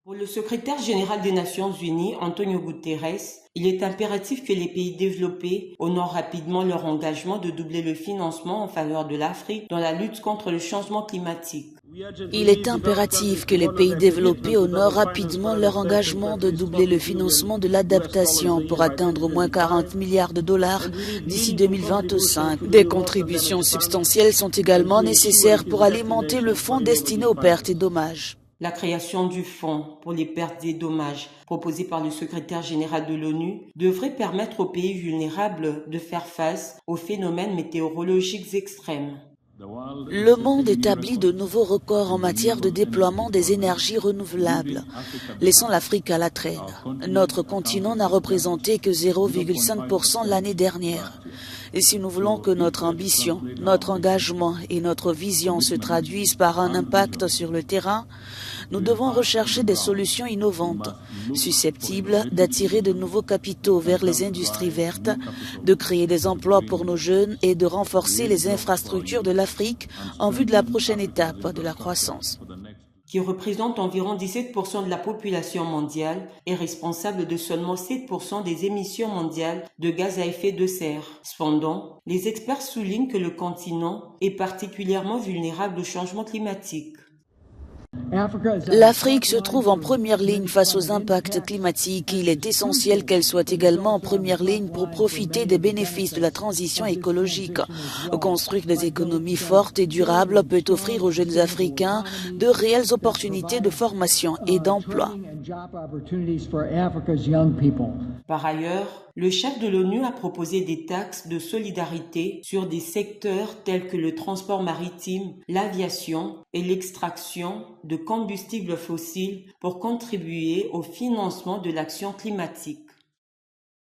Pour le secrétaire général des Nations Unies, Antonio Guterres, il est impératif que les pays développés honorent rapidement leur engagement de doubler le financement en faveur de l'Afrique dans la lutte contre le changement climatique. Il est impératif que les pays développés honorent rapidement leur engagement de doubler le financement de l'adaptation pour atteindre au moins 40 milliards de dollars d'ici 2025. Des contributions substantielles sont également nécessaires pour alimenter le fonds destiné aux pertes et dommages. La création du fonds pour les pertes et dommages proposé par le secrétaire général de l'ONU devrait permettre aux pays vulnérables de faire face aux phénomènes météorologiques extrêmes. Le monde établit de nouveaux records en matière de déploiement des énergies renouvelables, laissant l'Afrique à la traîne. Notre continent n'a représenté que 0,5% l'année dernière. Et si nous voulons que notre ambition, notre engagement et notre vision se traduisent par un impact sur le terrain, nous devons rechercher des solutions innovantes, susceptibles d'attirer de nouveaux capitaux vers les industries vertes, de créer des emplois pour nos jeunes et de renforcer les infrastructures de l'Afrique en vue de la prochaine étape de la croissance. Qui représente environ 17% de la population mondiale, est responsable de seulement 7% des émissions mondiales de gaz à effet de serre. Cependant, les experts soulignent que le continent est particulièrement vulnérable au changement climatique. L'Afrique se trouve en première ligne face aux impacts climatiques. Il est essentiel qu'elle soit également en première ligne pour profiter des bénéfices de la transition écologique. Construire des économies fortes et durables peut offrir aux jeunes Africains de réelles opportunités de formation et d'emploi. Par ailleurs, le chef de l'ONU a proposé des taxes de solidarité sur des secteurs tels que le transport maritime, l'aviation et l'extraction de combustibles fossiles pour contribuer au financement de l'action climatique.